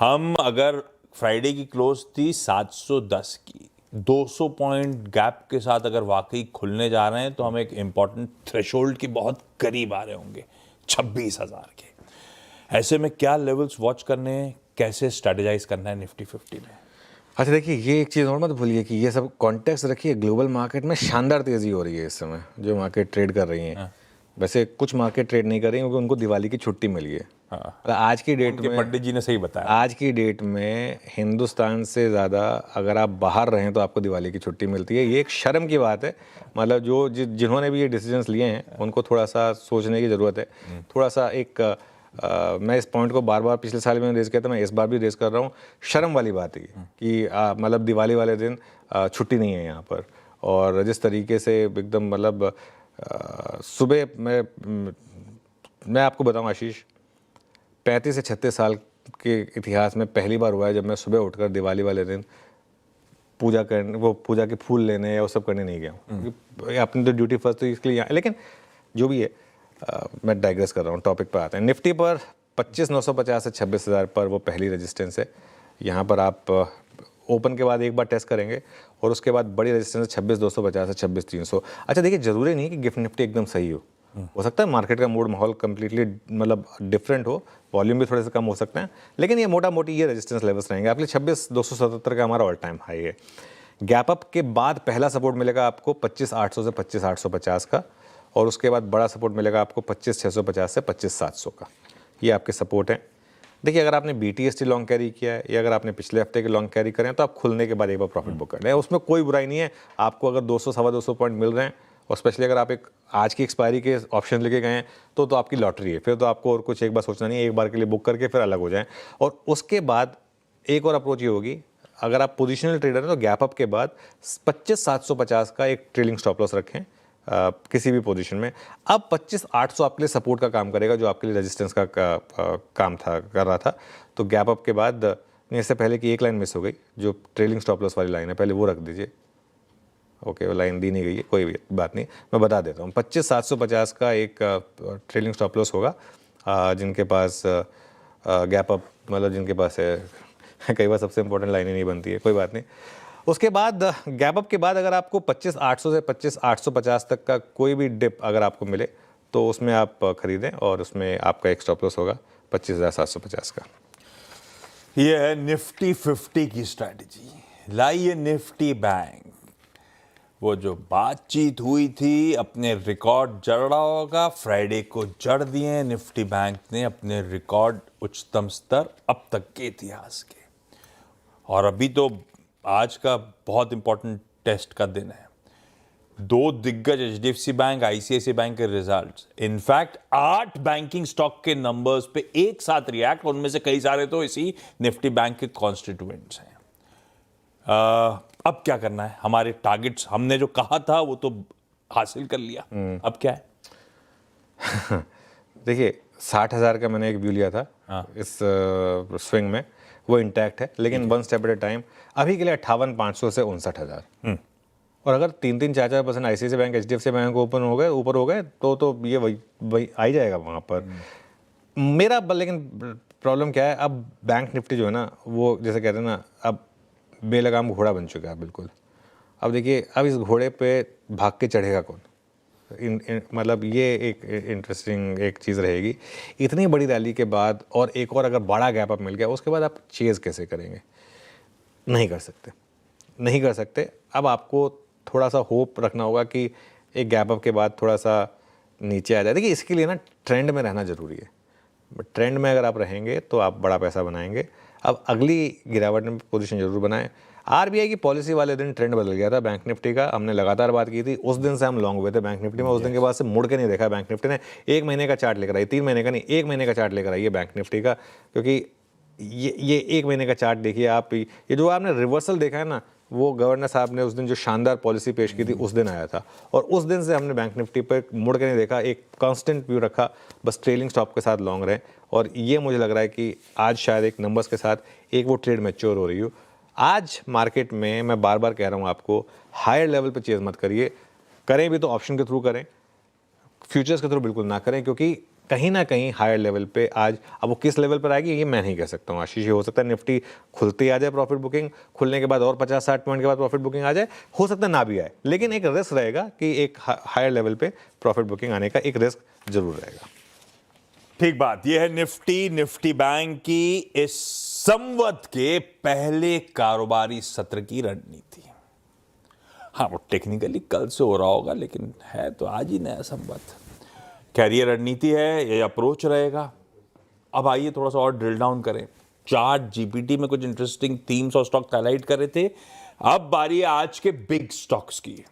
हम अगर फ्राइडे की क्लोज थी 710 की, 200 पॉइंट गैप के साथ अगर वाकई खुलने जा रहे हैं तो हम एक इम्पॉर्टेंट थ्रेशोल्ड के बहुत करीब आ रहे होंगे, 26,000 के। ऐसे में क्या लेवल्स वॉच करने हैं, कैसे स्ट्रेटेजाइज करना है निफ्टी 50 में? अच्छा देखिए, ये एक चीज़ और मत भूलिए कि ये सब कॉन्टेक्स्ट रखिए, ग्लोबल मार्केट में शानदार तेज़ी हो रही है इस समय जो मार्केट ट्रेड कर रही हैं। वैसे कुछ मार्केट ट्रेड नहीं कर रही क्योंकि उनको दिवाली की छुट्टी मिली है। आज की डेट में पंडित जी ने सही बताया। आज की डेट में हिंदुस्तान से ज़्यादा अगर आप बाहर रहें तो आपको दिवाली की छुट्टी मिलती है। ये एक शर्म की बात है। मतलब जो जिन्होंने भी ये डिसीजंस लिए हैं उनको थोड़ा सा सोचने की ज़रूरत है। थोड़ा सा एक मैं इस पॉइंट को बार बार पिछले साल में रेज़ किया था, मैं इस बार भी रेज़ कर रहा हूँ। शर्म वाली बात है कि मतलब दिवाली वाले दिन छुट्टी नहीं है यहाँ पर। और जिस तरीके से एकदम मतलब सुबह मैं आपको बताऊँ आशीष, 35 से 36 साल के इतिहास में पहली बार हुआ है जब मैं सुबह उठकर दिवाली वाले दिन पूजा करने, वो पूजा के फूल लेने या वो सब करने नहीं गया हूँ। अपनी तो ड्यूटी फर्स्ट तो इसके लिए यहाँ, लेकिन जो भी है मैं डाइग्रेस कर रहा हूँ, टॉपिक पर आते हैं। निफ्टी पर 25,950 से 26,000 पर वो पहली रेजिस्टेंस है। यहाँ पर आप ओपन के बाद एक बार टेस्ट करेंगे और उसके बाद बड़ी रेजिस्टेंस 26,250 से 26,300। अच्छा देखिए, ज़रूरी नहीं कि गिफ्ट निफ्टी एकदम सही हो सकता है मार्केट का मूड माहौल कम्प्लीटली मतलब डिफरेंट हो, वॉल्यूम भी थोड़े से कम हो सकते हैं, लेकिन ये मोटा मोटी ये रेजिस्टेंस लेवल्स रहेंगे आपके। 26,277 का हमारा ऑल टाइम हाई है। गैप अप के बाद पहला सपोर्ट मिलेगा आपको 25,800 से 25,850 का, और उसके बाद बड़ा सपोर्ट मिलेगा आपको 25,650 से 25,700 का। ये आपके सपोर्ट हैं। देखिए, अगर आपने BTST लॉन्ग कैरी किया है या अगर आपने पिछले हफ्ते के लॉन्ग कैरी करें तो आप खुलने के बाद एक बार प्रॉफिट बुक कर लें, उसमें कोई बुराई नहीं है। आपको अगर 200 सवा 200 पॉइंट मिल रहे हैं और स्पेशली अगर आप एक आज की एक्सपायरी के ऑप्शन लेके गए हैं तो आपकी लॉटरी है। फिर तो आपको और कुछ एक बार सोचना नहीं है, एक बार के लिए बुक करके फिर अलग हो जाएं। और उसके बाद एक और अप्रोच ये होगी, अगर आप पोजिशनल ट्रेडर हैं तो गैप अप के बाद 25,750 का एक ट्रेलिंग स्टॉप लॉस रखें किसी भी पोजीशन में। अब 25,800 आपके लिए सपोर्ट का काम करेगा जो आपके लिए रेजिस्टेंस का काम था, कर रहा था। तो गैप अप के बाद इससे पहले कि एक लाइन मिस हो गई, जो ट्रेलिंग स्टॉप लॉस वाली लाइन है, पहले वो रख दीजिए। ओके, वो लाइन दी नहीं गई है, कोई भी बात नहीं, मैं बता देता हूँ। 25,750 का एक ट्रेलिंग स्टॉप लॉस होगा जिनके पास गैप अप मतलब जिनके पास है। कई बार सबसे इंपॉर्टेंट लाइनें नहीं बनती है, कोई बात नहीं। उसके बाद गैप अप के बाद अगर आपको 25,800 से 25,850 तक का कोई भी डिप अगर आपको मिले तो उसमें आप खरीदें और उसमें आपका एक स्टॉप लॉस होगा 25,750 का। ये है निफ्टी 50 की स्ट्रैटेजी। लाइए निफ्टी बैंक, वो जो बातचीत हुई थी अपने रिकॉर्ड जड़ रहा होगा, फ्राइडे को जड़ दिए निफ्टी बैंक ने अपने रिकॉर्ड उच्चतम स्तर अब तक के इतिहास के। और अभी तो आज का बहुत इंपॉर्टेंट टेस्ट का दिन है। दो दिग्गज HDFC बैंक, ICICI बैंक के रिजल्ट्स, इनफैक्ट 8 बैंकिंग स्टॉक के नंबर्स पे एक साथ रिएक्ट, उनमें से कई सारे तो इसी निफ्टी बैंक के कॉन्स्टिट्यूएंट्स हैं। अब क्या करना है? हमारे टारगेट्स हमने जो कहा था वो तो हासिल कर लिया, अब क्या है? देखिए, 60,000 का मैंने एक व्यू लिया था इस स्विंग में, वो इंटैक्ट है, लेकिन one step at A time. अभी के लिए 58,500 से 59,000, और अगर 3-4% ICICI बैंक, HDFC बैंक ऊपर हो गए तो ये वही आ ही जाएगा वहाँ पर मेरा। लेकिन प्रॉब्लम क्या है, अब बैंक निफ्टी जो है ना, वो जैसे कहते हैं ना, अब बेलगाम घोड़ा बन चुका है बिल्कुल। अब देखिए, अब इस घोड़े पे भाग के चढ़ेगा कौन? मतलब ये एक इंटरेस्टिंग एक चीज़ रहेगी। इतनी बड़ी रैली के बाद और एक और अगर बड़ा गैप अप मिल गया, उसके बाद आप चेज़ कैसे करेंगे? नहीं कर सकते। अब आपको थोड़ा सा होप रखना होगा कि एक गैप अप के बाद थोड़ा सा नीचे आ जाए। देखिए, इसके लिए ना ट्रेंड में रहना ज़रूरी है। ट्रेंड में अगर आप रहेंगे तो आप बड़ा पैसा बनाएंगे। अब अगली गिरावट में पोजीशन जरूर बनाएं। RBI की पॉलिसी वाले दिन ट्रेंड बदल गया था बैंक निफ्टी का, हमने लगातार बात की थी, उस दिन से हम लॉन्ग हुए थे बैंक निफ्टी में। उस दिन के बाद से मुड़ के नहीं देखा बैंक निफ्टी ने। 1 महीने का चार्ट लेकर आई, 3 महीने का नहीं, 1 महीने का चार्ट लेकर आई है बैंक निफ्टी का, क्योंकि ये 1 महीने का चार्ट देखिए आप। ये जो आपने रिवर्सल देखा है ना, वो गवर्नर साहब ने उस दिन जो शानदार पॉलिसी पेश की थी उस दिन आया था, और उस दिन से हमने बैंक निफ्टी पर मुड़ के नहीं देखा, एक कांस्टेंट व्यू रखा, बस ट्रेलिंग स्टॉप के साथ लॉन्ग रहे। और ये मुझे लग रहा है कि आज शायद एक नंबर्स के साथ एक वो ट्रेड मैच्योर हो रही हो। आज मार्केट में मैं बार बार कह रहा हूँ आपको, हायर लेवल पे चेज मत करिए, करें भी तो ऑप्शन के थ्रू करें, फ्यूचर्स के थ्रू बिल्कुल ना करें, क्योंकि कहीं ना कहीं हायर लेवल पे आज, अब वो किस लेवल पर आएगी ये मैं नहीं कह सकता हूँ आशीष। ये हो सकता है निफ्टी खुलते ही आ जाए प्रॉफिट बुकिंग, खुलने के बाद और 50-60 पॉइंट के बाद प्रॉफिट बुकिंग आ जाए, हो सकता है ना भी आए, लेकिन एक रिस्क रहेगा कि एक हायर लेवल पे प्रॉफिट बुकिंग आने का एक रिस्क जरूर रहेगा। ठीक बात, यह है निफ्टी बैंक की इस संवत के पहले कारोबारी सत्र की रणनीति। हाँ, वो टेक्निकली कल से हो रहा होगा, लेकिन है तो आज ही नया संवत। खैर, ये रणनीति है, ये अप्रोच रहेगा। अब आइए थोड़ा सा और ड्रिल डाउन करें। चार्ट जीपीटी में कुछ इंटरेस्टिंग थीम्स और स्टॉक हाईलाइट कर रहे थे। अब बारी है आज के बिग स्टॉक्स की।